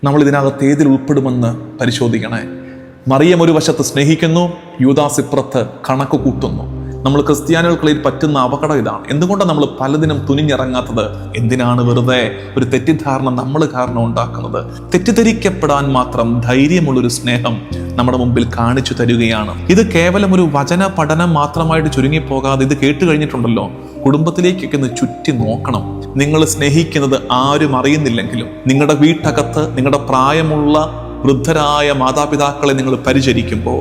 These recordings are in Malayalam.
നമ്മൾ ഇതിനകത്ത് ഏതിൽ ഉൾപ്പെടുമെന്ന് പരിശോധിക്കണേ. മറിയം ഒരു വശത്ത് സ്നേഹിക്കുന്നു, യൂദാസ് ഇപ്പുറത്ത് കണക്ക് കൂട്ടുന്നു. നമ്മൾ ക്രിസ്ത്യാനികൾക്കിടയിൽ പറ്റുന്ന അപകടം ഇതാണ്. എന്തുകൊണ്ടാണ് നമ്മൾ പലതിനും തുനിഞ്ഞിറങ്ങാത്തത്? എന്തിനാണ് വെറുതെ ഒരു തെറ്റിദ്ധാരണ നമ്മൾ കാരണം ഉണ്ടാക്കുന്നത്? തെറ്റിദ്ധരിക്കപ്പെടാൻ മാത്രം ധൈര്യമുള്ളൊരു സ്നേഹം നമ്മുടെ മുമ്പിൽ കാണിച്ചു തരികയാണ്. ഇത് കേവലം ഒരു വചന പഠനം മാത്രമായിട്ട് ചുരുങ്ങിപ്പോകാതെ ഇത് കേട്ട് കഴിഞ്ഞിട്ടുണ്ടല്ലോ, കുടുംബത്തിലേക്കൊക്കെ ഒന്ന് ചുറ്റി നോക്കണം. നിങ്ങൾ സ്നേഹിക്കുന്നത് ആരും അറിയുന്നില്ലെങ്കിലും നിങ്ങളുടെ വീട്ടകത്ത് നിങ്ങളുടെ പ്രായമുള്ള വൃദ്ധരായ മാതാപിതാക്കളെ നിങ്ങൾ പരിചരിക്കുമ്പോൾ,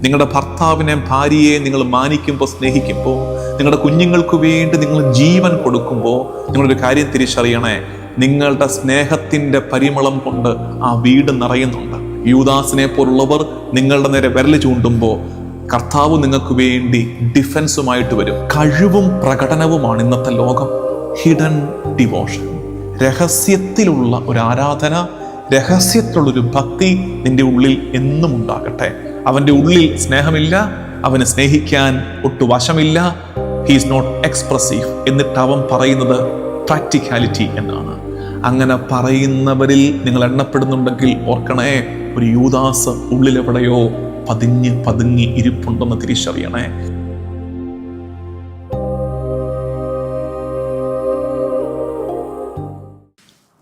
നിങ്ങളുടെ ഭർത്താവിനെ ഭാര്യയെ നിങ്ങൾ മാനിക്കുമ്പോൾ, സ്നേഹിക്കുമ്പോൾ, നിങ്ങളുടെ കുഞ്ഞുങ്ങൾക്ക് വേണ്ടി നിങ്ങൾ ജീവൻ കൊടുക്കുമ്പോൾ, നിങ്ങളൊരു കാര്യം തിരിച്ചറിയണേ, നിങ്ങളുടെ സ്നേഹത്തിന്റെ പരിമളം കൊണ്ട് ആ വീട് നിറയുന്നുണ്ട്. യൂദാസിനെ പോലുള്ളവർ നിങ്ങളുടെ നേരെ വിരൽ ചൂണ്ടുമ്പോൾ കർത്താവ് നിങ്ങൾക്ക് വേണ്ടി ഡിഫൻസുമായിട്ട് വരും. കഴിവും പ്രകടനവുമാണ് ഇന്നത്തെ ലോകം. ഹിഡൻ ഡിവോഷൻ, രഹസ്യത്തിലുള്ള ഒരു ആരാധന, രഹസ്യത്തിലുള്ളൊരു ഭക്തി നിന്റെ ഉള്ളിൽ എന്നും ഉണ്ടാകട്ടെ. അവന്റെ ഉള്ളിൽ സ്നേഹമില്ല, അവന് സ്നേഹിക്കാൻ ഒട്ടു വശമില്ല. He is not expressive. എന്നിട്ട് അവൻ പറയുന്നത് പ്രാക്ടിക്കാലിറ്റി എന്നാണ്. അങ്ങനെ പറയുന്നവരിൽ നിങ്ങൾ എണ്ണപ്പെടുന്നുണ്ടെങ്കിൽ ഓർക്കണേ, ഒരു യൂദാസ് ഉള്ളിലെവിടെയോ പതുങ്ങി ഇരിപ്പുണ്ടെന്ന് തിരിച്ചറിയണേ.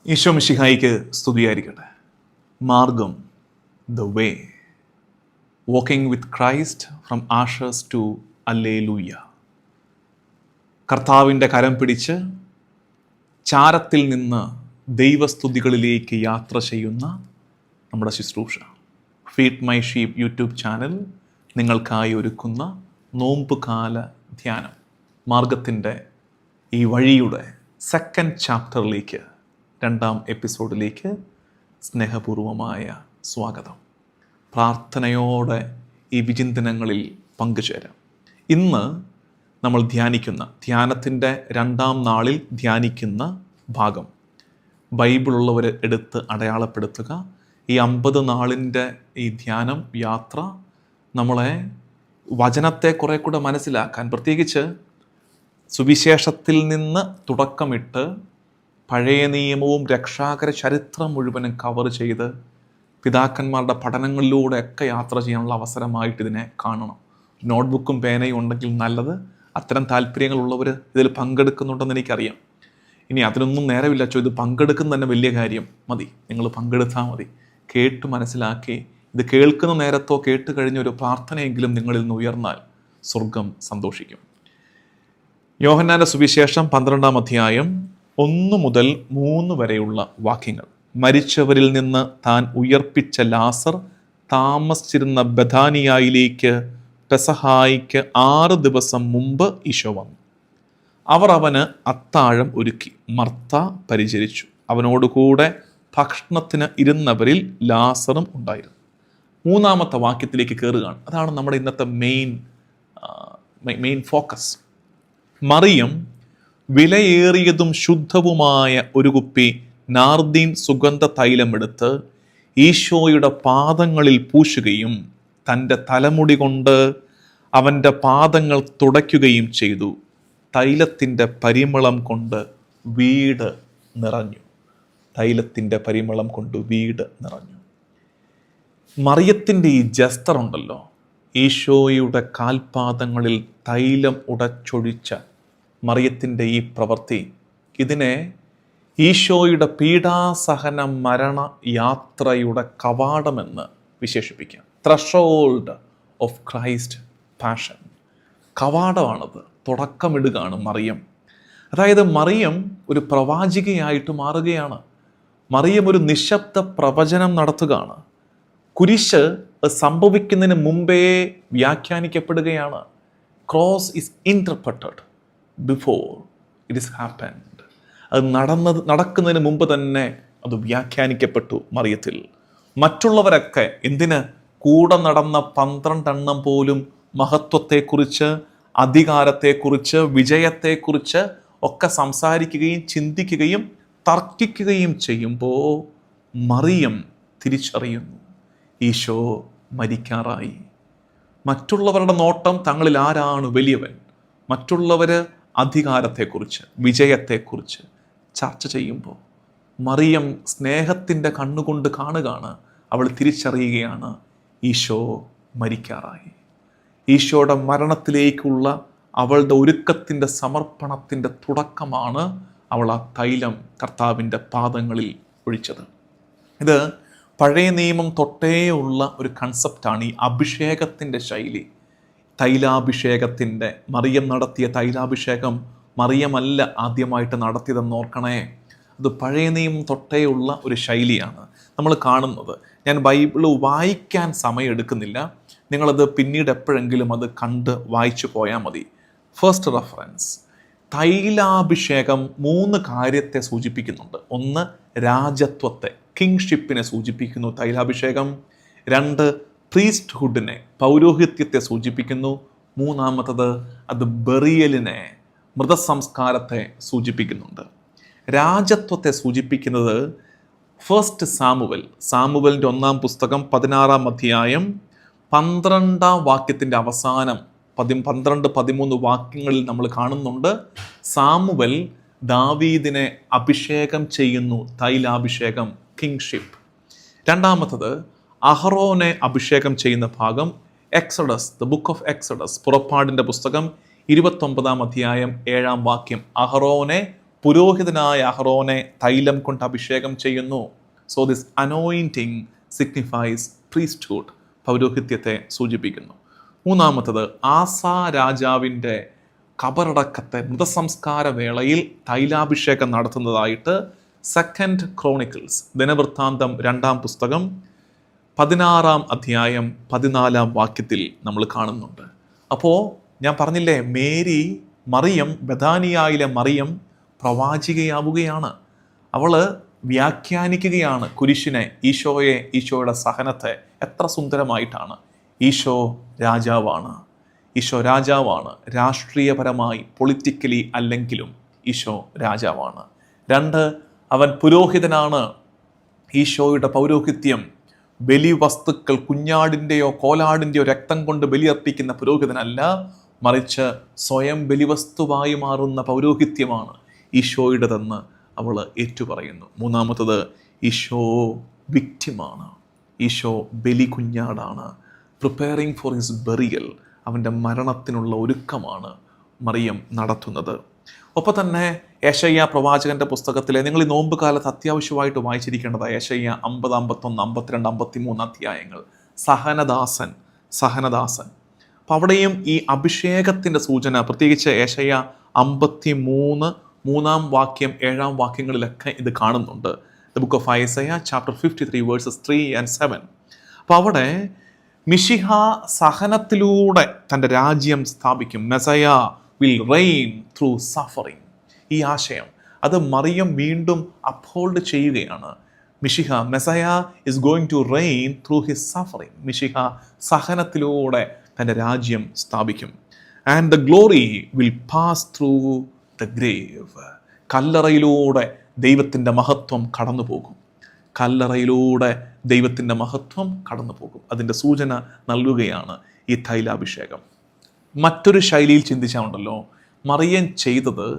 ഈശോ മിശിഹായിക്ക് സ്തുതിയായിരിക്കട്ടെ. മാർഗം, the way, walking with Christ from ആഷേഴ്സ് ടു അല്ലേലൂയ. കർത്താവിൻ്റെ കരം പിടിച്ച് ചാരത്തിൽ നിന്ന് ദൈവസ്തുതികളിലേക്ക് യാത്ര ചെയ്യുന്ന നമ്മുടെ ശുശ്രൂഷ feed my sheep YouTube channel നിങ്ങൾക്കായി ഒരുക്കുന്ന നോമ്പുകാല ധ്യാനം. മാർഗത്തിൻ്റെ ഈ വഴിയുടെ സെക്കൻഡ് ചാപ്റ്ററിലേക്ക്, രണ്ടാം എപ്പിസോഡിലേക്ക് സ്നേഹപൂർവമായ സ്വാഗതം. പ്രാർത്ഥനയോടെ ഈ വിചിന്തനങ്ങളിൽ പങ്കുചേരാം. ഇന്ന് നമ്മൾ ധ്യാനത്തിൻ്റെ രണ്ടാം നാളിൽ ധ്യാനിക്കുന്ന ഭാഗം ബൈബിളുള്ളവർ എടുത്ത് അടയാളപ്പെടുത്തുക. ഈ 50 നാളിൻ്റെ ഈ ധ്യാനം യാത്ര നമ്മളെ വചനത്തെ കുറെ കൂടെ മനസ്സിലാക്കാൻ, പ്രത്യേകിച്ച് സുവിശേഷത്തിൽ നിന്ന് തുടക്കമിട്ട് പഴയ നിയമവും രക്ഷാകര ചരിത്രം മുഴുവനും കവർ ചെയ്ത് പിതാക്കന്മാരുടെ പഠനങ്ങളിലൂടെയൊക്കെ യാത്ര ചെയ്യാനുള്ള അവസരമായിട്ട് ഇതിനെ കാണണം. നോട്ട്ബുക്കും പേനയും ഉണ്ടെങ്കിൽ നല്ലത്. അത്തരം താല്പര്യങ്ങളുള്ളവർ ഇതിൽ പങ്കെടുക്കുന്നുണ്ടെന്ന് എനിക്കറിയാം. ഇനി അതിനൊന്നും നേരമില്ല, ഇത് പങ്കെടുക്കുന്ന തന്നെ വലിയ കാര്യം മതി. നിങ്ങൾ പങ്കെടുത്താൽ മതി. കേട്ട് മനസ്സിലാക്കി ഇത് കേൾക്കുന്ന നേരത്തോ കേട്ട് കഴിഞ്ഞ ഒരു പ്രാർത്ഥനയെങ്കിലും നിങ്ങളിൽ നിന്ന് ഉയർന്നാൽ സ്വർഗം സന്തോഷിക്കും. യോഹന്നാന്റെ സുവിശേഷം 12-ാം അധ്യായം 1 മുതൽ 3 വരെയുള്ള വാക്യങ്ങൾ. മരിച്ചവരിൽ നിന്ന് താൻ ഉയർപ്പിച്ച ലാസർ താമസിച്ചിരുന്ന ബഥാനിയായിലേക്ക് പെസഹായിക്ക് 6 ദിവസം മുമ്പ് ഈശോ വന്നു. അവർ അവന് അത്താഴം ഒരുക്കി. മർത്ത പരിചരിച്ചു. അവനോടുകൂടെ ഭക്ഷണത്തിന് ഇരുന്നവരിൽ ലാസറും ഉണ്ടായിരുന്നു. 3-ാമത്തെ വാക്യത്തിലേക്ക് കയറുകയാണ്. അതാണ് നമ്മുടെ ഇന്നത്തെ മെയിൻ ഫോക്കസ്. മറിയം വിലയേറിയതും ശുദ്ധവുമായ ഒരു കുപ്പി നാർദീൻ സുഗന്ധ തൈലമെടുത്ത് ഈശോയുടെ പാദങ്ങളിൽ പൂശുകയും തൻ്റെ തലമുടി കൊണ്ട് അവൻ്റെ പാദങ്ങൾ തുടയ്ക്കുകയും ചെയ്തു. തൈലത്തിൻ്റെ പരിമളം കൊണ്ട് വീട് നിറഞ്ഞു. തൈലത്തിൻ്റെ പരിമളം കൊണ്ട് വീട് നിറഞ്ഞു. മറിയത്തിൻ്റെ ഈ ജസ്റ്റർ ഉണ്ടല്ലോ, ഈശോയുടെ കാൽപാദങ്ങളിൽ തൈലം ഉടച്ചൊഴിച്ച മറിയത്തിൻ്റെ ഈ പ്രവൃത്തി, ഇതിനെ ഈശോയുടെ പീഡാസഹന മരണ യാത്രയുടെ കവാടമെന്ന് വിശേഷിപ്പിക്കാം. Threshold of Christ passion. കവാടമാണത്. തുടക്കമിടുകയാണ് മറിയം. അതായത് മറിയം ഒരു പ്രവാചികയായിട്ട് മാറുകയാണ്. മറിയം ഒരു നിശബ്ദ പ്രവചനം നടത്തുകയാണ്. കുരിശ് സംഭവിക്കുന്നതിന് മുമ്പേ വ്യാഖ്യാനിക്കപ്പെടുകയാണ്. Cross is interpreted before it is happened. അത് നടക്കുന്നതിന് മുമ്പ് തന്നെ അത് വ്യാഖ്യാനിക്കപ്പെട്ടു മറിയത്തിൽ. മറ്റുള്ളവരൊക്കെ എന്തിന് കൂടെ നടന്ന 12 എണ്ണം പോലും മഹത്വത്തെക്കുറിച്ച്, അധികാരത്തെക്കുറിച്ച്, വിജയത്തെക്കുറിച്ച് ഒക്കെ സംസാരിക്കുകയും ചിന്തിക്കുകയും തർക്കിക്കുകയും ചെയ്യുമ്പോൾ മറിയം തിരിച്ചറിയുന്നു, ഈശോ മരിക്കാറായി. മറ്റുള്ളവരുടെ നോട്ടം തങ്ങളിൽ ആരാണ് വലിയവൻ, മറ്റുള്ളവർ അധികാരത്തെക്കുറിച്ച്, വിജയത്തെക്കുറിച്ച് ചർച്ച ചെയ്യുമ്പോൾ മറിയം സ്നേഹത്തിൻ്റെ കണ്ണുകൊണ്ട് കാണുകയാണ്. അവൾ തിരിച്ചറിയുകയാണ്, ഈശോ മരിക്കാറായി. ഈശോയുടെ മരണത്തിലേക്കുള്ള അവളുടെ ഒരുക്കത്തിൻ്റെ സമർപ്പണത്തിൻ്റെ തുടക്കമാണ് അവൾ ആ തൈലം കർത്താവിൻ്റെ പാദങ്ങളിൽ ഒഴിച്ചത്. ഇത് പഴയ നിയമം തൊട്ടേ ഉള്ള ഒരു കൺസെപ്റ്റാണ് ഈ അഭിഷേകത്തിൻ്റെ ശൈലി. തൈലാഭിഷേകത്തിൻ്റെ മറിയം നടത്തിയ തൈലാഭിഷേകം മറിയമല്ല ആദ്യമായിട്ട് നടത്തിയതെന്ന് ഓർക്കണേ. അത് പഴയ നിയമം തൊട്ടേ ഉള്ള ഒരു ശൈലിയാണ് നമ്മൾ കാണുന്നത്. ഞാൻ ബൈബിള് വായിക്കാൻ സമയം എടുക്കുന്നില്ല, നിങ്ങളത് പിന്നീട് എപ്പോഴെങ്കിലും അത് കണ്ട് വായിച്ചു പോയാൽ മതി. ഫസ്റ്റ് റെഫറൻസ്, തൈലാഭിഷേകം 3 കാര്യത്തെ സൂചിപ്പിക്കുന്നുണ്ട്. ഒന്ന്, രാജത്വത്തെ, കിങ്ഷിപ്പിനെ സൂചിപ്പിക്കുന്നു തൈലാഭിഷേകം. 2, പ്രീസ്റ്റ്ഹുഡിനെ, പൗരോഹിത്യത്തെ സൂചിപ്പിക്കുന്നു. 3, അത് ബറിയലിനെ, മൃതസംസ്കാരത്തെ സൂചിപ്പിക്കുന്നുണ്ട്. രാജത്വത്തെ സൂചിപ്പിക്കുന്നത് ഫസ്റ്റ് സാമുവലിൻ്റെ 1-ാം പുസ്തകം 16-ാം അധ്യായം 12-ാം വാക്യത്തിൻ്റെ അവസാനം 12-13 വാക്യങ്ങളിൽ നമ്മൾ കാണുന്നുണ്ട്. സാമുവൽ ദാവീദിനെ അഭിഷേകം ചെയ്യുന്നു, തൈലാഭിഷേകം, കിങ്ഷിപ്പ്. 2, അഹറോനെ അഭിഷേകം ചെയ്യുന്ന ഭാഗം Exodus, the book of Exodus, പുറപ്പാടിൻ്റെ പുസ്തകം 29-ാം അധ്യായം 7-ാം വാക്യം. പുരോഹിതനായ അഹറോനെ തൈലം കൊണ്ട് അഭിഷേകം ചെയ്യുന്നു. So this anointing signifies priesthood, പൗരോഹിത്യത്തെ സൂചിപ്പിക്കുന്നു. 3, ആസാ രാജാവിൻ്റെ കബറടക്കത്തെ, മൃതസംസ്കാര വേളയിൽ തൈലാഭിഷേകം നടത്തുന്നതായിട്ട് 2 ക്രോണിക്കിൾസ്, ദിനവൃത്താന്തം 2-ാം പുസ്തകം 16-ാം അധ്യായം 14-ാം വാക്യത്തിൽ നമ്മൾ കാണുന്നുണ്ട്. അപ്പോൾ ഞാൻ പറഞ്ഞില്ലേ, മറിയം, ബഥാനിയായിലെ മറിയം പ്രവാചികയാവുകയാണ്. അവൾ വ്യാഖ്യാനിക്കുകയാണ് കുരിശിനെ, ഈശോയെ, ഈശോയുടെ സഹനത്തെ. എത്ര സുന്ദരമായിട്ടാണ്! ഈശോ രാജാവാണ്, ഈശോ രാജാവാണ്. രാഷ്ട്രീയപരമായി, പൊളിറ്റിക്കലി അല്ലെങ്കിലും ഈശോ രാജാവാണ്. 2, അവൻ പുരോഹിതനാണ്. ഈശോയുടെ പൗരോഹിത്യം ബലി വസ്തുക്കൾ, കുഞ്ഞാടിൻ്റെയോ കോലാടിൻ്റെയോ രക്തം കൊണ്ട് ബലിയർപ്പിക്കുന്ന പുരോഹിതനല്ല, മറിച്ച് സ്വയം ബലിവസ്തുവായി മാറുന്ന പൗരോഹിത്യമാണ് ഈശോയുടേതെന്ന് അവൾ ഏറ്റുപറയുന്നു. 3, ഈശോ വിക്റ്റിമാണ്, ഈശോ ബലി കുഞ്ഞാടാണ്. പ്രിപ്പയറിങ് ഫോർ ഹിസ് ബറിയൽ, അവൻ്റെ മരണത്തിനുള്ള ഒരുക്കമാണ് മറിയം നടത്തുന്നത്. ഒപ്പം തന്നെ യെശയ്യാ പ്രവാചകന്റെ പുസ്തകത്തിലെ, നിങ്ങൾ ഈ നോമ്പ് കാലത്ത് അത്യാവശ്യമായിട്ട് വായിച്ചിരിക്കേണ്ടത് യെശയ്യാ 50, 51, 52, 53 അധ്യായങ്ങൾ. സഹനദാസൻ. അപ്പം അവിടെയും ഈ അഭിഷേകത്തിൻ്റെ സൂചന, പ്രത്യേകിച്ച് യെശയ്യാ 53, 3-ാം വാക്യം, 7-ാം വാക്യങ്ങളിലൊക്കെ ഇത് കാണുന്നുണ്ട്. The book of Isaiah chapter 53 versus 3 and 7. അപ്പം അവിടെ മിശിഹ സഹനത്തിലൂടെ തൻ്റെ രാജ്യം സ്ഥാപിക്കും. Messiah will reign through suffering. ഈ ആശയം അത് മറിയം വീണ്ടും അപ്ഹോൾഡ് ചെയ്യുകയാണ്. Messiah is going to reign through his suffering. Mishiha സഹനത്തിലൂടെ തൻ്റെ രാജ്യം സ്ഥാപിക്കും. And the glory will pass through the grave. കല്ലറയിലൂടെ ദൈവത്തിൻ്റെ മഹത്വം കടന്നു പോകും. ദൈവത്തിൻ്റെ മഹത്വം കടന്നു പോകും. അതിൻ്റെ സൂചന നൽകുകയാണ് ഈ തൈലാഭിഷേകം. മറ്റൊരു ശൈലിയിൽ ചിന്തിച്ചാലുണ്ടല്ലോ, മറിയം ചെയ്തത്,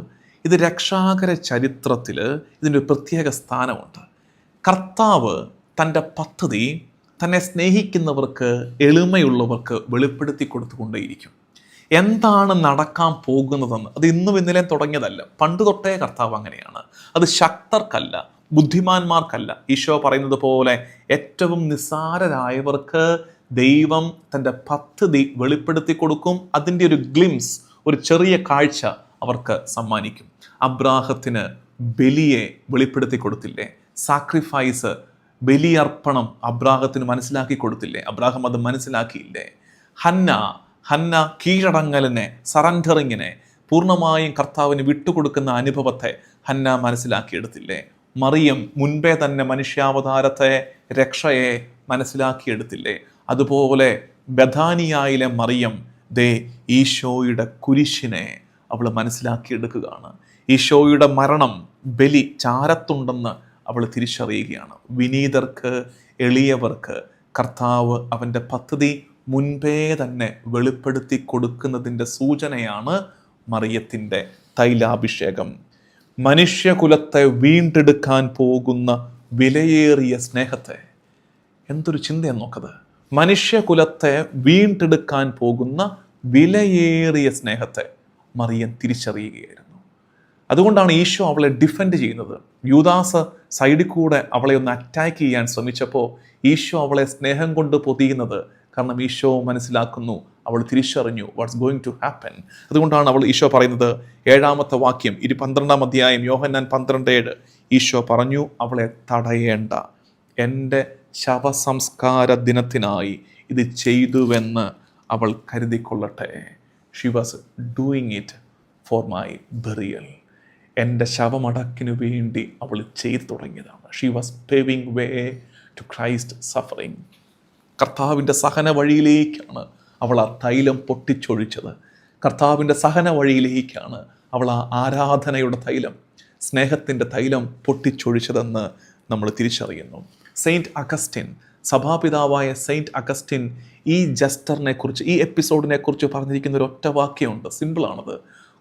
ഇത് രക്ഷാകര ചരിത്രത്തിൽ ഇതിൻ്റെ ഒരു പ്രത്യേക സ്ഥാനമുണ്ട്. കർത്താവ് തൻ്റെ പദ്ധതി തന്നെ സ്നേഹിക്കുന്നവർക്ക്, എളിമയുള്ളവർക്ക് വെളിപ്പെടുത്തി കൊടുത്തുകൊണ്ടേയിരിക്കും. എന്താണ് നടക്കാൻ പോകുന്നതെന്ന് അത് ഇന്നും ഇന്നലെയും തുടങ്ങിയതല്ല, പണ്ട് തൊട്ടേ കർത്താവ് അങ്ങനെയാണ്. അത് ശക്തർക്കല്ല, ബുദ്ധിമാന്മാർക്കല്ല. ഈശോ പറയുന്നത് പോലെ ഏറ്റവും നിസ്സാരരായവർക്ക് ദൈവം തൻ്റെ പദ്ധതി വെളിപ്പെടുത്തി കൊടുക്കും. അതിൻ്റെ ഒരു ഗ്ലിംസ്, ഒരു ചെറിയ കാഴ്ച അവർക്ക് സമ്മാനിക്കും. അബ്രാഹത്തിന് ബലിയെ വെളിപ്പെടുത്തി കൊടുത്തില്ലേ? സാക്രിഫൈസ്, ബലിയർപ്പണം അബ്രാഹത്തിന് മനസ്സിലാക്കി കൊടുത്തില്ലേ? അബ്രാഹം അത് മനസ്സിലാക്കിയില്ലേ? ഹന്ന കീഴടങ്ങലിനെ, സറണ്ടറിങ്ങിനെ, പൂർണ്ണമായും കർത്താവിന് വിട്ടുകൊടുക്കുന്ന അനുഭവത്തെ ഹന്ന മനസ്സിലാക്കിയെടുത്തില്ലേ? മറിയം മുൻപേ തന്നെ മനുഷ്യാവതാരത്തെ, രക്ഷയെ മനസ്സിലാക്കിയെടുത്തില്ലേ? അതുപോലെ ബഥാനിയായിലെ മറിയം ഈശോയുടെ കുരിശിനെ അവൾ മനസ്സിലാക്കിയെടുക്കുകയാണ്. ഈശോയുടെ മരണം, ബലി ചാരത്തുണ്ടെന്ന് അവൾ തിരിച്ചറിയുകയാണ്. വിനീതർക്ക്, എളിയവർക്ക് കർത്താവ് അവൻ്റെ പദ്ധതി മുൻപേ തന്നെ വെളിപ്പെടുത്തി കൊടുക്കുന്നതിൻ്റെ സൂചനയാണ് മറിയത്തിൻ്റെ തൈലാഭിഷേകം. മനുഷ്യകുലത്തെ വീണ്ടെടുക്കാൻ പോകുന്ന വിലയേറിയ സ്നേഹത്തെ. എന്തൊരു ചിന്തയെന്ന് നോക്കത്. മനുഷ്യകുലത്തെ വീണ്ടെടുക്കാൻ പോകുന്ന വിലയേറിയ സ്നേഹത്തെ മറിയം തിരിച്ചറിയുകയായിരുന്നു. അതുകൊണ്ടാണ് ഈശോ അവളെ ഡിഫെൻഡ് ചെയ്യുന്നത്. യൂദാസ് സൈഡിൽ കൂടെ അവളെ ഒന്ന് അറ്റാക്ക് ചെയ്യാൻ ശ്രമിച്ചപ്പോൾ ഈശോ അവളെ സ്നേഹം കൊണ്ട് പൊതിയുന്നത്. കാരണം ഈശോ മനസ്സിലാക്കുന്നു, അവൾ തിരിച്ചറിഞ്ഞു വാട്ട്സ് ഗോയിങ് ടു ഹാപ്പൻ. അതുകൊണ്ടാണ് ഈശോ പറയുന്നത്, 7-ാമത്തെ വാക്യം 12-ാം അധ്യായം യോഹന്നാൻ 12:7. ഈശോ പറഞ്ഞു, അവളെ തടയേണ്ട, എൻ്റെ ശവസംസ്കാര ദിനത്തിനായി ഇത് ചെയ്തുവെന്ന് അവൾ കരുതിക്കൊള്ളട്ടെ. She was doing it for my burial. എൻ്റെ ശവമടക്കിനു വേണ്ടി അവൾ ചെയ്തു തുടങ്ങിയതാണ്. She was paving way to Christ suffering. കർത്താവിൻ്റെ സഹന വഴിയിലേക്കാണ് അവൾ ആ തൈലം പൊട്ടിച്ചൊഴിച്ചത്. കർത്താവിൻ്റെ സഹന വഴിയിലേക്കാണ് അവൾ ആ ആരാധനയുടെ തൈലം, സ്നേഹത്തിൻ്റെ തൈലം പൊട്ടിച്ചൊഴിച്ചതെന്ന് നമ്മൾ തിരിച്ചറിയുന്നു. സെയിൻറ്റ് അഗസ്റ്റിൻ, സഭാപിതാവായ സെയിൻറ്റ് അഗസ്റ്റിൻ ഈ ജസ്റ്ററിനെ കുറിച്ച്, ഈ എപ്പിസോഡിനെ കുറിച്ച് പറഞ്ഞിരിക്കുന്ന ഒരു ഒറ്റ വാക്യമുണ്ട്. സിമ്പിളാണത്.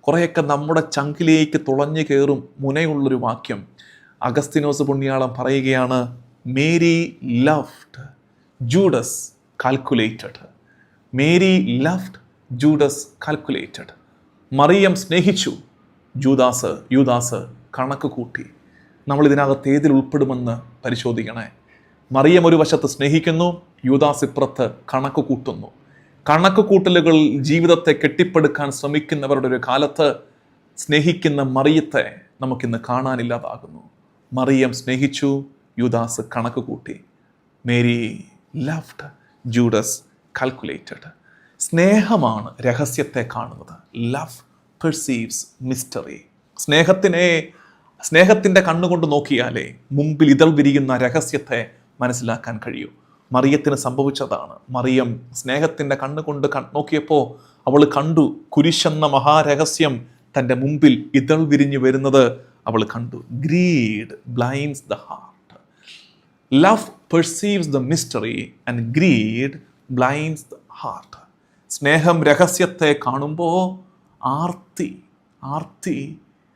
കുറേയൊക്കെ നമ്മുടെ ചങ്കിലേക്ക് തുളഞ്ഞു കയറും മുനയുള്ളൊരു വാക്യം. അഗസ്തിനോസ് പുണ്യാളം പറയുകയാണ്, Mary loved, Judas calculated. Mary loved, Judas calculated. മറിയം സ്നേഹിച്ചു, യൂദാസ് കണക്ക് കൂട്ടി. നമ്മൾ ഇതിനകത്ത് ഏതിൽ ഉൾപ്പെടുമെന്ന് പരിശോധിക്കണേ. മറിയം ഒരു വശത്ത് സ്നേഹിക്കുന്നു, യൂദാസ് ഇപ്പുറത്ത് കണക്ക് കൂട്ടുന്നു. കണക്ക് കൂട്ടലുകൾ ജീവിതത്തെ കെട്ടിപ്പടുക്കാൻ ശ്രമിക്കുന്നവരുടെ ഒരു കാലത്ത് സ്നേഹിക്കുന്ന മറിയത്തെ നമുക്കിന്ന് കാണാനില്ലാതാകുന്നു. മറിയം സ്നേഹിച്ചു, യൂദാസ് കണക്ക് കൂട്ടി. Mary loved, Judas calculated. സ്നേഹമാണ് രഹസ്യത്തെ കാണുന്നത്. Love perceives mystery. സ്നേഹത്തിൻ്റെ കണ്ണുകൊണ്ട് നോക്കിയാലേ മുമ്പിൽ ഇതൾ വിരിയുന്ന രഹസ്യത്തെ മനസ്സിലാക്കാൻ കഴിയൂ. മറിയത്തിന് സംഭവിച്ചതാണ്. മറിയം സ്നേഹത്തിൻ്റെ കണ്ണുകൊണ്ട് നോക്കിയപ്പോൾ അവൾ കണ്ടു, കുരിശെന്ന മഹാരഹസ്യം തൻ്റെ മുമ്പിൽ ഇതൾ വിരിഞ്ഞു വരുന്നത് അവൾ കണ്ടു. Greed blinds the heart. Love perceives the mystery and greed blinds the heart. സ്നേഹം രഹസ്യത്തെ കാണുമ്പോൾ ആർത്തി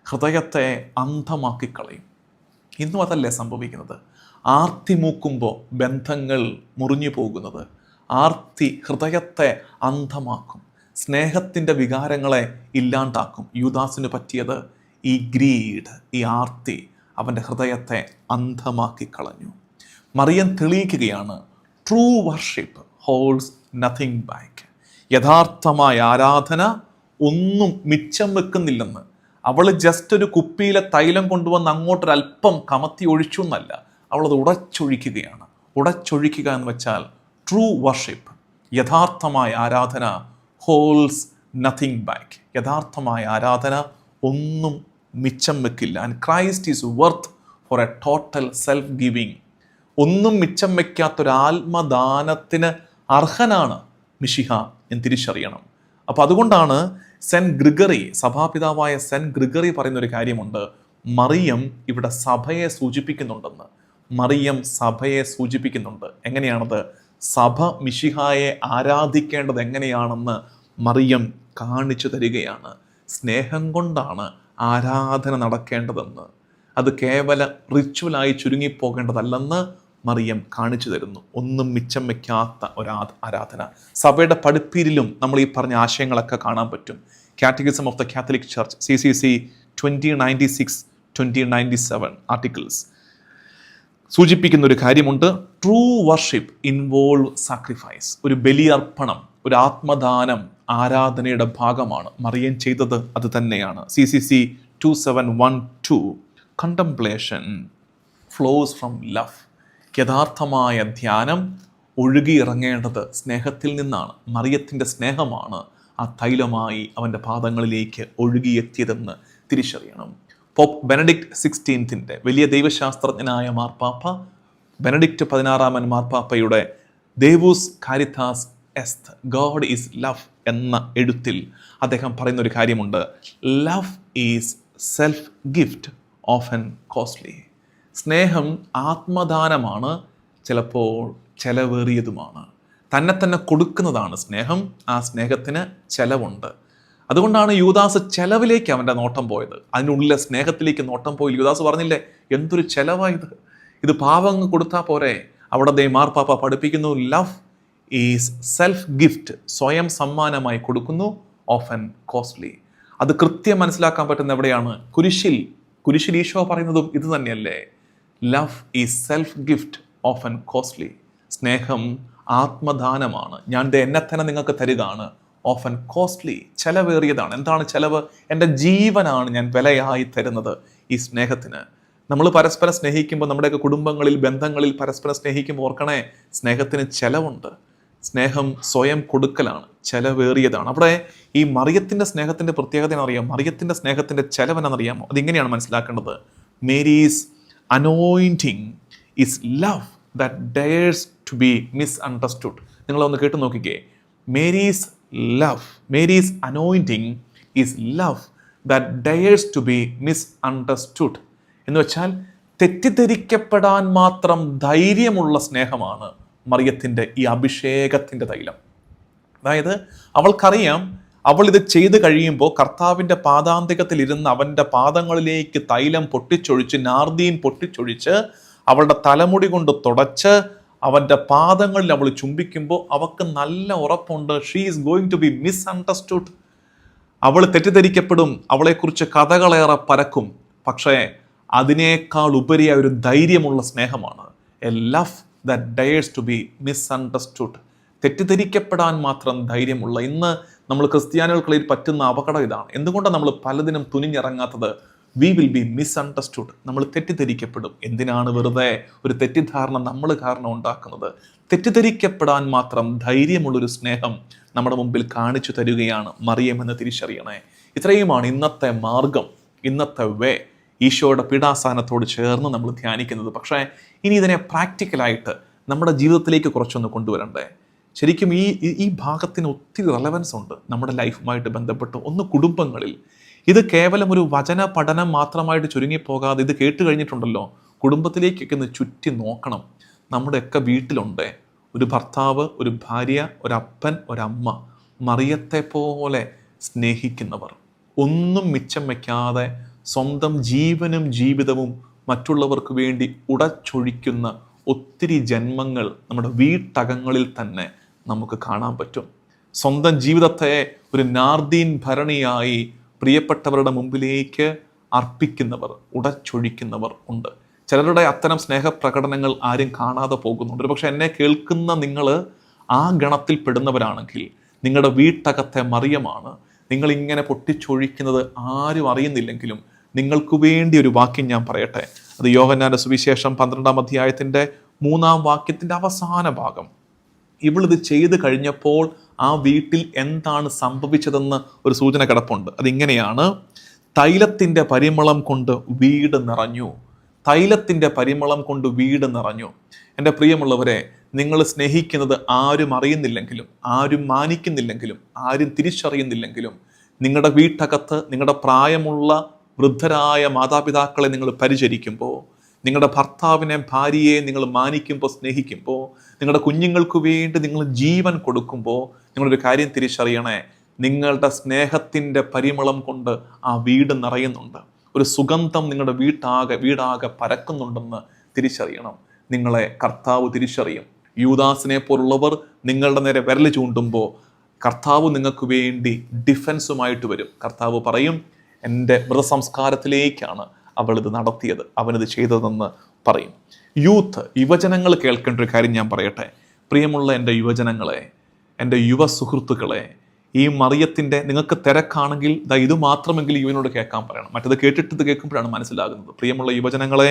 ഹൃദയത്തെ അന്ധമാക്കിക്കളയും. ഇന്നും അതല്ലേ സംഭവിക്കുന്നത്. ആർത്തി മൂക്കുമ്പോൾ ബന്ധങ്ങൾ മുറിഞ്ഞു പോകുന്നത്. ആർത്തി ഹൃദയത്തെ അന്ധമാക്കും, സ്നേഹത്തിൻ്റെ വികാരങ്ങളെ ഇല്ലാണ്ടാക്കും. യൂദാസിന് പറ്റിയത് ഈ ഗ്രീഡ്, ഈ ആർത്തി അവൻ്റെ ഹൃദയത്തെ അന്ധമാക്കി കളഞ്ഞു. മറിയം തെളിയിക്കുകയാണ്, true worship holds nothing back. യഥാർത്ഥമായ ആരാധന ഒന്നും മിച്ചം വെക്കുന്നില്ലെന്ന്. അവൾ ജസ്റ്റ് ഒരു കുപ്പിയിലെ തൈലം കൊണ്ടുവന്ന് അങ്ങോട്ടൊരല്പം കമത്തി ഒഴിച്ചു എന്നല്ല, അവളത് ഉടച്ചൊഴിക്കുകയാണ്. ഉടച്ചൊഴിക്കുക എന്ന് വെച്ചാൽ ട്രൂ വർഷിപ്പ്, യഥാർത്ഥമായ ആരാധന ഹോൾഡ്സ് നത്തിങ് ബാക്ക്. യഥാർത്ഥമായ ആരാധന ഒന്നും മിച്ചം വെക്കില്ല. And Christ is worth for a total self giving. ഒന്നും മിച്ചം വയ്ക്കാത്തൊരു ആത്മദാനത്തിന് അർഹനാണ് മിശിഹ എന്ന് തിരിച്ചറിയണം. അപ്പോൾ അതുകൊണ്ടാണ് സെൻറ്റ് ഗ്രിഗറി, സഭാപിതാവായ സെൻറ്റ് ഗ്രിഗറി പറയുന്നൊരു കാര്യമുണ്ട്. മറിയം ഇവിടെ സഭയെ സൂചിപ്പിക്കുന്നുണ്ടെന്ന്. മറിയം സഭയെ സൂചിപ്പിക്കുന്നുണ്ട്. എങ്ങനെയാണത്? സഭ മിശിഹായെ ആരാധിക്കേണ്ടത് എങ്ങനെയാണെന്ന് മറിയം കാണിച്ചു തരികയാണ്. സ്നേഹം കൊണ്ടാണ് ആരാധന നടക്കേണ്ടതെന്ന്, അത് കേവല റിച്വലായി ചുരുങ്ങിപ്പോകേണ്ടതല്ലെന്ന് മറിയം കാണിച്ചു തരുന്നു. ഒന്നും മിച്ചം വയ്ക്കാത്ത ആരാധന. സഭയുടെ പഠിപ്പീരിലും നമ്മൾ ഈ പറഞ്ഞ ആശയങ്ങളൊക്കെ കാണാൻ പറ്റും. Catechism of the Catholic church CCC 2096-2097 articles സൂചിപ്പിക്കുന്ന ഒരു കാര്യമുണ്ട്. True worship involve sacrifice. ഒരു ബലിയർപ്പണം, ഒരു ആത്മദാനം ആരാധനയുടെ ഭാഗമാണ്. മറിയം ചെയ്തത് അത് തന്നെയാണ്. CCC 2712 contemplation flows from love. യഥാർത്ഥമായ ധ്യാനം ഒഴുകിയിറങ്ങേണ്ടത് സ്നേഹത്തിൽ നിന്നാണ്. മറിയത്തിൻ്റെ സ്നേഹമാണ് ആ തൈലമായി അവൻ്റെ പാദങ്ങളിലേക്ക് ഒഴുകിയെത്തിയതെന്ന് തിരിച്ചറിയണം. പോപ്പ് ബെനഡിക്റ്റ് 16 വലിയ ദൈവശാസ്ത്രജ്ഞനായ മാർപ്പാപ്പ ബെനഡിക്റ്റ് 16 മാർപ്പാപ്പയുടെ ദേവൂസ് കാരിത്താസ് എസ്ത് ഗോഡ് ഈസ് ലവ് എന്ന എഴുത്തിൽ അദ്ദേഹം പറയുന്നൊരു കാര്യമുണ്ട്. Love is self gift often costly. സ്നേഹം ആത്മദാനമാണ്, ചിലപ്പോൾ ചെലവേറിയതുമാണ്. തന്നെ കൊടുക്കുന്നതാണ് സ്നേഹം. ആ സ്നേഹത്തിന് ചെലവുണ്ട്. അതുകൊണ്ടാണ് യൂദാസ് ചെലവിലേക്ക് അവൻ്റെ നോട്ടം പോയത്. അതിനുള്ളിലെ സ്നേഹത്തിലേക്ക് നോട്ടം പോയി. യൂദാസ് പറഞ്ഞില്ലേ, എന്തൊരു ചെലവായത്, ഇത് പാവങ്ങൾ കൊടുത്താൽ പോരെ. അവിടെ മാർപ്പാപ്പ പഠിപ്പിക്കുന്നു, ലവ് ഈസ് സെൽഫ് ഗിഫ്റ്റ്, സ്വയം സമ്മാനമായി കൊടുക്കുന്നു, ഓഫൻ കോസ്റ്റ്ലി. അത് കൃത്യം മനസ്സിലാക്കാൻ പറ്റുന്ന എവിടെയാണ്? കുരിശിൽ ഈശോ പറയുന്നതും ഇത് തന്നെയല്ലേ. Love is self gift, often costly. സ്നേഹം ആത്മദാനമാണ്. ഞാൻ എന്നെ തന്നെ നിങ്ങൾക്ക് തരികയാണ്, ഓഫൻ കോസ്റ്റ്ലി, ചെലവേറിയതാണ്. എന്താണ് ചെലവ്? എൻ്റെ ജീവനാണ് ഞാൻ വിലയായി തരുന്നത് ഈ സ്നേഹത്തിന്. നമ്മൾ പരസ്പരം സ്നേഹിക്കുമ്പോൾ, നമ്മുടെയൊക്കെ കുടുംബങ്ങളിൽ, ബന്ധങ്ങളിൽ പരസ്പരം സ്നേഹിക്കുമ്പോൾ ഓർക്കണേ, സ്നേഹത്തിന് ചെലവുണ്ട്. സ്നേഹം സ്വയം കൊടുക്കലാണ്, ചെലവേറിയതാണ്. അവിടെ ഈ മറിയത്തിൻ്റെ സ്നേഹത്തിൻ്റെ പ്രത്യേകത അറിയാം. മറിയത്തിൻ്റെ സ്നേഹത്തിൻ്റെ ചെലവെന്നറിയാമോ? അതിങ്ങനെയാണ് മനസ്സിലാക്കേണ്ടത്. Mary's anointing is love that dares to be misunderstood. നിങ്ങളൊന്ന് കേട്ട് നോക്കിക്കേ. Mary's anointing is love that dares to be misunderstood. എന്ന് വെച്ചാൽ തെറ്റിദ്ധരിക്കപ്പെടാൻ മാത്രം ധൈര്യമുള്ള സ്നേഹമാണ് മറിയത്തിൻ്റെ ഈ അഭിഷേകത്തിൻ്റെ തൈലം. അതായത് അവൾക്കറിയാം, അവൾ ഇത് ചെയ്ത് കഴിയുമ്പോൾ കർത്താവിൻ്റെ പാദാന്തികത്തിൽ ഇരുന്ന് അവൻ്റെ പാദങ്ങളിലേക്ക് തൈലം പൊട്ടിച്ചൊഴിച്ച്, നാർദീൻ പൊട്ടിച്ചൊഴിച്ച്, അവളുടെ തലമുടി കൊണ്ട് തുടച്ച് അവൻ്റെ പാദങ്ങളിൽ അവൾ ചുംബിക്കുമ്പോൾ അവൾക്ക് നല്ല ഉറപ്പുണ്ട്, she is going to be misunderstood. അവൾ തെറ്റിദ്ധരിക്കപ്പെടും, അവളെക്കുറിച്ച് കഥകളേറെ പരക്കും. പക്ഷേ അതിനേക്കാൾ ഉപരിയായ ഒരു ധൈര്യമുള്ള സ്നേഹമാണ് A love that dares to be misunderstood. തെറ്റിദ്ധരിക്കപ്പെടാൻ മാത്രം ധൈര്യമുള്ള. ഇന്ന് നമ്മൾ ക്രിസ്ത്യാനികൾക്കിടയിൽ പറ്റുന്ന അപകടം ഇതാണ്. എന്തുകൊണ്ടാണ് നമ്മൾ പലതിനും തുനിഞ്ഞിറങ്ങാത്തത്? We will be misunderstood. നമ്മൾ തെറ്റിദ്ധരിക്കപ്പെടും. എന്തിനാണ് വെറുതെ ഒരു തെറ്റിദ്ധാരണ നമ്മൾ കാരണം ഉണ്ടാക്കുന്നത്? തെറ്റിദ്ധരിക്കപ്പെടാൻ മാത്രം ധൈര്യമുള്ളൊരു സ്നേഹം നമ്മുടെ മുമ്പിൽ കാണിച്ചു തരികയാണ് മറിയം എന്ന് തിരിച്ചറിയണേ. ഇത്രയുമാണ് ഇന്നത്തെ മാർഗം, ഇന്നത്തെ വേ, ഈശോയുടെ പീഡാസഹനത്തോട് ചേർന്ന് നമ്മൾ ധ്യാനിക്കുന്നത്. പക്ഷേ ഇനി ഇതിനെ പ്രാക്ടിക്കലായിട്ട് നമ്മുടെ ജീവിതത്തിലേക്ക് കുറച്ചൊന്ന് കൊണ്ടുവരണ്ടേ? ശരിക്കും ഈ ഭാഗത്തിന് ഒത്തിരി റെലവൻസ് ഉണ്ട് നമ്മുടെ ലൈഫുമായിട്ട് ബന്ധപ്പെട്ട്. ഒന്ന് കുടുംബങ്ങളിൽ ഇത് കേവലം ഒരു വചന പഠനം മാത്രമായിട്ട് ചുരുങ്ങിപ്പോകാതെ ഇത് കേട്ട് കഴിഞ്ഞിട്ടുണ്ടല്ലോ, കുടുംബത്തിലേക്കൊക്കെ ഒന്ന് ചുറ്റി നോക്കണം. നമ്മുടെയൊക്കെ വീട്ടിലുണ്ട് ഒരു ഭർത്താവ്, ഒരു ഭാര്യ, ഒരപ്പൻ, ഒരമ്മ, മറിയത്തെ പോലെ സ്നേഹിക്കുന്നവർ, ഒന്നും മിച്ചം വയ്ക്കാതെ സ്വന്തം ജീവനും ജീവിതവും മറ്റുള്ളവർക്ക് വേണ്ടി ഉടച്ചൊഴിക്കുന്ന ഒത്തിരി ജന്മങ്ങൾ നമ്മുടെ വീട്ടകങ്ങളിൽ തന്നെ നമുക്ക് കാണാൻ പറ്റും. സ്വന്തം ജീവിതത്തെ ഒരു നാർദീൻ ഭരണിയായി പ്രിയപ്പെട്ടവരുടെ മുമ്പിലേക്ക് അർപ്പിക്കുന്നവർ, ഉടച്ചൊഴിക്കുന്നവർ ഉണ്ട്. ചിലരുടെ അത്തരം സ്നേഹപ്രകടനങ്ങൾ ആരും കാണാതെ പോകുന്നുണ്ട്. പക്ഷെ എന്നെ കേൾക്കുന്ന നിങ്ങൾ ആ ഗണത്തിൽ പെടുന്നവരാണെങ്കിൽ നിങ്ങളുടെ വീട്ടകത്തെ മറിയമാണ്. നിങ്ങളിങ്ങനെ പൊട്ടിച്ചൊഴിക്കുന്നത് ആരും അറിയുന്നില്ലെങ്കിലും നിങ്ങൾക്ക് വേണ്ടി ഒരു വാക്യം ഞാൻ പറയട്ടെ. അത് യോഹന്നാന്റെ സുവിശേഷം 12-ാം അധ്യായത്തിൻ്റെ 3-ാം വാക്യത്തിൻ്റെ അവസാന ഭാഗം. ഇവളിത് ചെയ്ത് കഴിഞ്ഞപ്പോൾ ആ വീട്ടിൽ എന്താണ് സംഭവിച്ചതെന്ന് ഒരു സൂചന കിടപ്പുണ്ട്. അതിങ്ങനെയാണ്: തൈലത്തിൻ്റെ പരിമളം കൊണ്ട് വീട് നിറഞ്ഞു. തൈലത്തിൻ്റെ പരിമളം കൊണ്ട് വീട് നിറഞ്ഞു. എൻ്റെ പ്രിയമുള്ളവരെ, നിങ്ങൾ സ്നേഹിക്കുന്നത് ആരും അറിയുന്നില്ലെങ്കിലും, ആരും മാനിക്കുന്നില്ലെങ്കിലും, ആരും തിരിച്ചറിയുന്നില്ലെങ്കിലും, നിങ്ങളുടെ വീട്ടകത്ത് നിങ്ങളുടെ പ്രായമുള്ള വൃദ്ധരായ മാതാപിതാക്കളെ നിങ്ങൾ പരിചരിക്കുമ്പോൾ, നിങ്ങളുടെ ഭർത്താവിനെ, ഭാര്യയെ നിങ്ങൾ മാനിക്കുമ്പോൾ, സ്നേഹിക്കുമ്പോൾ, നിങ്ങളുടെ കുഞ്ഞുങ്ങൾക്ക് വേണ്ടി നിങ്ങൾ ജീവൻ കൊടുക്കുമ്പോൾ, നിങ്ങളൊരു കാര്യം തിരിച്ചറിയണേ, നിങ്ങളുടെ സ്നേഹത്തിൻ്റെ പരിമളം കൊണ്ട് ആ വീട് നിറയുന്നുണ്ട്. ഒരു സുഗന്ധം നിങ്ങളുടെ വീടാകെ പരക്കുന്നുണ്ടെന്ന് തിരിച്ചറിയണം. നിങ്ങളെ കർത്താവ് തിരിച്ചറിയും. യൂദാസിനെ പോലുള്ളവർ നിങ്ങളുടെ നേരെ വിരൽ ചൂണ്ടുമ്പോൾ കർത്താവ് നിങ്ങൾക്ക് വേണ്ടി ഡിഫൻസുമായിട്ട് വരും. കർത്താവ് പറയും, എൻ്റെ മൃതസംസ്കാരത്തിലേക്കാണ് അവളിത് നടത്തിയത്, അവനിത് ചെയ്തതെന്ന് പറയും. യുവജനങ്ങൾ കേൾക്കേണ്ട ഒരു കാര്യം ഞാൻ പറയട്ടെ. പ്രിയമുള്ള എൻ്റെ യുവജനങ്ങളെ, എൻ്റെ യുവ സുഹൃത്തുക്കളെ, ഈ മറിയത്തിൻ്റെ നിങ്ങൾക്ക് തിരക്കാണെങ്കിൽ ഇത് മാത്രമെങ്കിലും ഇവനോട് കേൾക്കാൻ പറയണം. മറ്റത് കേട്ടിട്ട് കേൾക്കുമ്പോഴാണ് മനസ്സിലാകുന്നത്. പ്രിയമുള്ള യുവജനങ്ങളെ,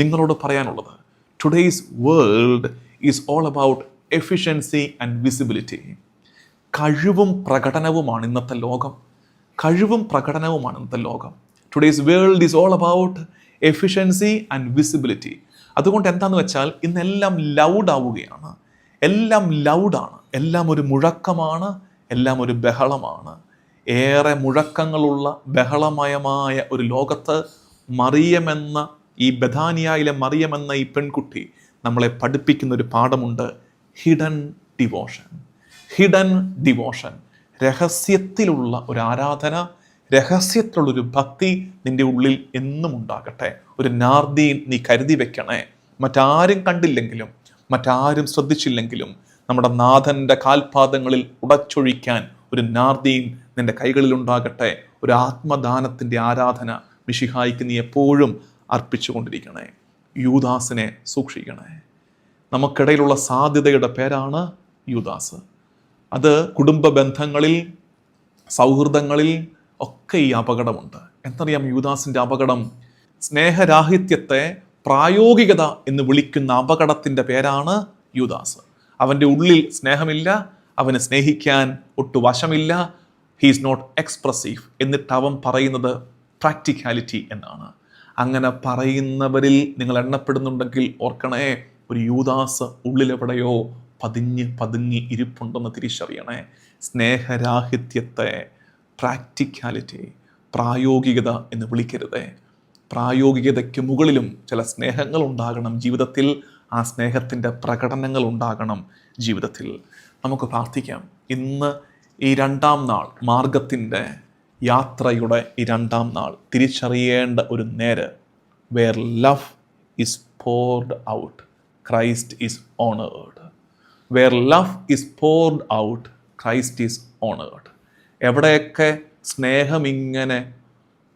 നിങ്ങളോട് പറയാനുള്ളത്, today's world is all about efficiency and visibility. കഴിവും പ്രകടനവുമാണ് ഇന്നത്തെ ലോകം. Today's world is all about efficiency and visibility. അതുകൊണ്ട് എന്താണെന്ന് വെച്ചാൽ ഇന്നെല്ലാം ലൗഡാവുകയാണ്. എല്ലാം ലൗഡാണ്, എല്ലാം ഒരു മുഴക്കമാണ്, എല്ലാം ഒരു ബഹളമാണ്. ഏറെ മുഴക്കങ്ങളുള്ള ബഹളമയമായ ഒരു ലോകത്ത് മറിയമെന്ന ഈ ബഥാനിയയിലെ മറിയമെന്ന ഈ പെൺകുട്ടി നമ്മളെ പഠിപ്പിക്കുന്ന ഒരു പാഠമുണ്ട്: ഹിഡൻ ഡിവോഷൻ. രഹസ്യത്തിലുള്ള ഒരു ആരാധന, രഹസ്യത്തിലുള്ളൊരു ഭക്തി നിന്റെ ഉള്ളിൽ എന്നും ഉണ്ടാകട്ടെ. ഒരു നാർദീൻ നീ കരുതി വെക്കണേ. മറ്റാരും കണ്ടില്ലെങ്കിലും മറ്റാരും ശ്രദ്ധിച്ചില്ലെങ്കിലും നമ്മുടെ നാഥൻ്റെ കാൽപാദങ്ങളിൽ ഉടച്ചൊഴിക്കാൻ ഒരു നാർദീൻ നിന്റെ കൈകളിൽ ഉണ്ടാകട്ടെ. ഒരു ആത്മദാനത്തിൻ്റെ ആരാധന മിശിഹായിക്ക് നീ എപ്പോഴും അർപ്പിച്ചുകൊണ്ടിരിക്കണേ. യൂദാസിനെ സൂക്ഷിക്കണേ. നമുക്കിടയിലുള്ള സാധ്യതയുടെ പേരാണ് യൂദാസ്. അത് കുടുംബ ബന്ധങ്ങളിൽ, സൗഹൃദങ്ങളിൽ ഒക്കെ ഈ അപകടമുണ്ട്. എന്നറിയാം യൂദാസിൻ്റെ അപകടം? സ്നേഹരാഹിത്യത്തെ പ്രായോഗികത എന്ന് വിളിക്കുന്ന അപകടത്തിൻ്റെ പേരാണ് യൂദാസ്. അവൻ്റെ ഉള്ളിൽ സ്നേഹമില്ല, അവന് സ്നേഹിക്കാൻ ഒട്ടു വശമില്ല. He's not expressive. എന്നിട്ട് അവൻ പറയുന്നത് പ്രാക്ടിക്കാലിറ്റി എന്നാണ്. അങ്ങനെ പറയുന്നവരിൽ നിങ്ങൾ എണ്ണപ്പെടുന്നുണ്ടെങ്കിൽ ഓർക്കണേ, ഒരു യൂദാസ് ഉള്ളിലെവിടെയോ പതുങ്ങി ഇരിപ്പുണ്ടെന്ന് തിരിച്ചറിയണേ. സ്നേഹരാഹിത്യത്തെ പ്രാക്ടിക്കാലിറ്റി, പ്രായോഗികത എന്ന് വിളിക്കരുതേ. പ്രായോഗികതയ്ക്ക് മുകളിലും ചില സ്നേഹങ്ങൾ ഉണ്ടാകണം ജീവിതത്തിൽ. ആ സ്നേഹത്തിൻ്റെ പ്രകടനങ്ങൾ ഉണ്ടാകണം ജീവിതത്തിൽ. നമുക്ക് പ്രാർത്ഥിക്കാം. ഇന്ന് ഈ 2-ാം നാൾ, മാർഗത്തിൻ്റെ യാത്രയുടെ ഈ 2-ാം നാൾ, തിരിച്ചറിയേണ്ട ഒരു നേര്. Where love is poured out, Christ is honored. Where love is poured out, Christ is honored. എവിടെയൊക്കെ സ്നേഹം ഇങ്ങനെ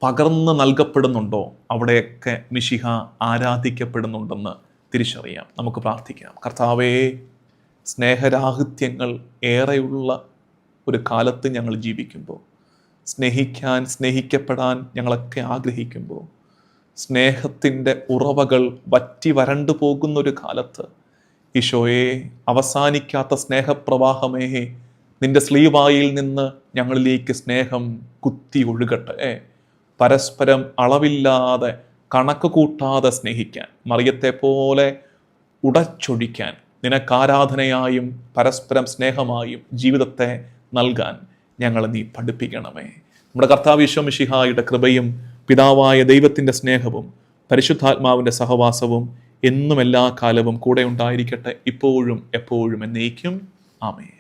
പകർന്ന് നൽകപ്പെടുന്നുണ്ടോ അവിടെയൊക്കെ മിശിഹ ആരാധിക്കപ്പെടുന്നുണ്ടെന്ന് തിരിച്ചറിയാം. നമുക്ക് പ്രാർത്ഥിക്കാം. കർത്താവേ, സ്നേഹരാഹിത്യങ്ങൾ ഏറെയുള്ള ഒരു കാലത്ത് ഞങ്ങൾ ജീവിക്കുമ്പോൾ, സ്നേഹിക്കാൻ, സ്നേഹിക്കപ്പെടാൻ ഞങ്ങളൊക്കെ ആഗ്രഹിക്കുമ്പോൾ, സ്നേഹത്തിൻ്റെ ഉറവകൾ വറ്റി വരണ്ടു പോകുന്നൊരു കാലത്ത്, ഈശോയെ, അവസാനിക്കാത്ത സ്നേഹപ്രവാഹമേ, നിന്റെ സ്ലീവായിൽ നിന്ന് ഞങ്ങളിലേക്ക് സ്നേഹം കുത്തി ഒഴുകട്ടെ. പരസ്പരം അളവില്ലാതെ, കണക്ക് കൂട്ടാതെ സ്നേഹിക്കാൻ, മറിയത്തെ പോലെ ഉടച്ചൊഴിക്കാൻ, നിനക്കാരാധനയായും പരസ്പരം സ്നേഹമായും ജീവിതത്തെ നൽകാൻ ഞങ്ങളെ നീ പഠിപ്പിക്കണമേ. നമ്മുടെ കർത്താവ് ഈശോ മിശിഹായുടെ കൃപയും പിതാവായ ദൈവത്തിൻ്റെ സ്നേഹവും പരിശുദ്ധാത്മാവിൻ്റെ സഹവാസവും എന്നും എല്ലാ കാലവും കൂടെ ഉണ്ടായിരിക്കട്ടെ, ഇപ്പോഴും എപ്പോഴും എന്നേക്കും. ആമേൻ.